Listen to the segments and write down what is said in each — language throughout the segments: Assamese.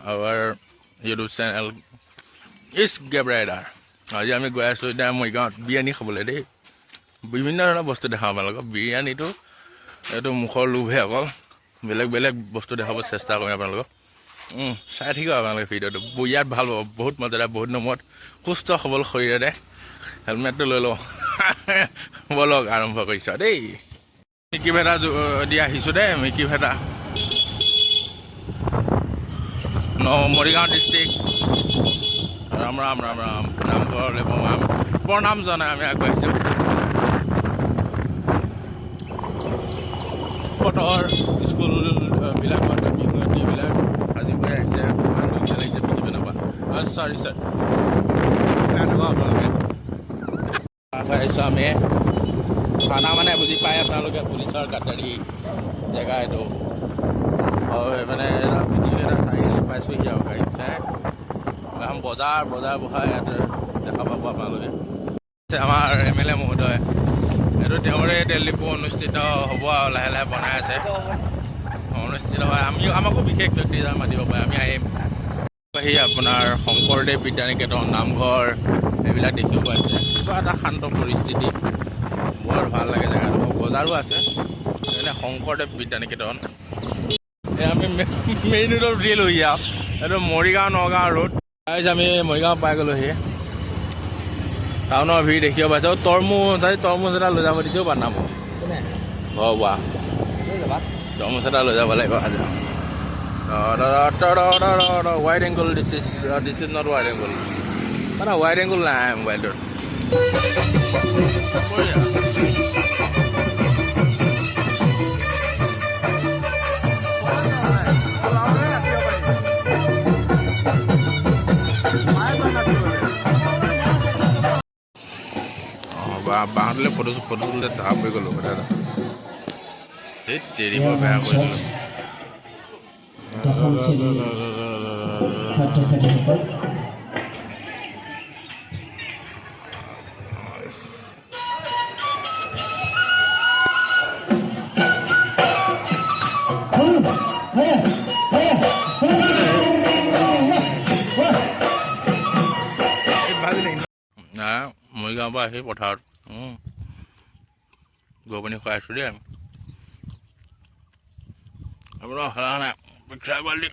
Our YouTube channel is Gabriela. আজি আমি গৈ আছোঁ এতিয়া মৰিগাঁৱত বিৰিয়ানী খাবলৈ দেই বিভিন্ন ধৰণৰ বস্তু দেখাওঁ আপোনালোকক বিৰিয়ানীটো এইটো মুখৰ লোভহে অকল বেলেগ বেলেগ বস্তু দেখাব চেষ্টা কৰিম আপোনালোকক চাই থাকিব আপোনালোকে ভিডিঅ'টো ইয়াত ভাল পাব বহুত মজাদাৰ বহুত নম্বৰত সুস্থ সবল শৰীৰেৰে হেলমেটটো লৈ লওঁ বলক আৰম্ভ কৰিছোঁ দেই মিকি ভেটা দি আহিছোঁ দেই মিকি ভেটা মৰিগাঁও ডিষ্ট্ৰিক্ট ৰাম ৰাম ৰাম ৰাম নামঘৰলৈ প্ৰণাম জনাই আমি আগবাঢ়িছোঁ বতৰ স্কুলবিলাকত বিহুৱতীবিলাক আজি গৈ আহিছে ইমান ধুনীয়া লাগিছে পৃথিৱী নাপা চৰি আপোনালোকে আগবাঢ়িছোঁ আমি থানা মানে বুজি পায় আপোনালোকে পুলিচৰ কাটাৰী জেগা এইটো হয় মানে ভিডিঅ' এটা চাৰিআলি পাইছোঁহি আৰু গাড়ী চাই বজাৰ বহাই ইয়াত দেখা পাব আপোনালোকে আমাৰ MLA মহোদয় এইটো তেওঁৰে তেলডিপু অনুষ্ঠিত হ'ব আৰু লাহে লাহে বনাই আছে অনুষ্ঠিত হয় আমাকো বিশেষ ব্যক্তি মাতিব পাৰে আমি আহিম আহি আপোনাৰ শংকৰদেৱ বিদ্যানিকেতন নামঘৰ এইবিলাক দেখিব পাইছে কিবা এটা শান্ত পৰিস্থিতি বৰ ভাল লাগে জেগাটো বজাৰো আছে এনে শংকৰদেৱ বিদ্যানিকেতন আমি মেইন ৰোডৰ ৰেল হৈ যাওঁ এইটো মৰিগাঁও নগাঁও ৰোড আমি মৰিগাঁও পাই গ'লোহি টাউনৰ ভিৰ দেখিব পাইছোঁ তৰমুজ এটা লৈ যাব দিছোঁ বানাম বা তৰমুজ এটা লৈ যাব লাগিব আজি wide angle this is not wide angle মানে ৱাইড এংগল নাই মোবাইলটোত বাঁহলৈ ফটো তুলোতে টাপ হৈ গ'লোঁ কথা এটা সেই তেৰিব বেয়া কৰি দিলোঁ মৰিগাঁৱৰ পৰা আহি পথাৰত গৰু পানী খুৱাই আছোঁ দেই আপোনাৰ হলা নাই পিঠা বালি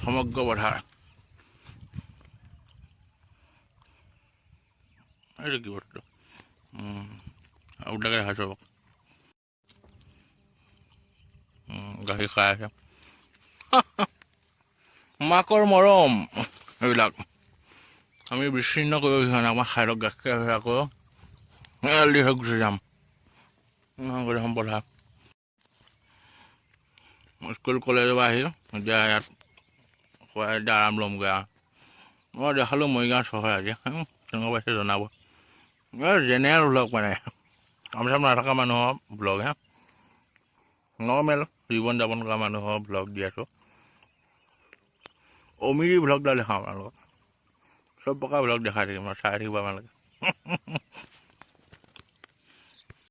সমগ্ৰ পথাৰ এইটো কি বস্তু উল্টাকৈ দেখাইছোঁ গাখীৰ খাই আছে মাকৰ মৰম এইবিলাক আমি বিচ্ছিন্ন কৰিব বিচাৰোঁ নাই আমাৰ খাই লওক গাখীৰ আকৌ এল্ডি হৈ গুচি যাম পথাৰ স্কুল কলেজৰ পৰা আহি এতিয়া ইয়াত খুৱাই এতিয়া আৰাম ল'মগৈ আৰু মই দেখালোঁ মৰিগাঁও চহৰ আজি কেনেকুৱা পাইছে জনাব জেনেৰেল ব্লগ মানে কাম চাম নথকা মানুহৰ ব্লগ নৰ্মেল জীৱন যাপন কৰা মানুহৰ ব্লগ দি আছোঁ অমিৰি ব্লগডাল দেখাওঁ আপোনালোকক চব প্ৰকাৰ ব্লগ দেখাই থাকিম চাই থাকিব আপোনালোকে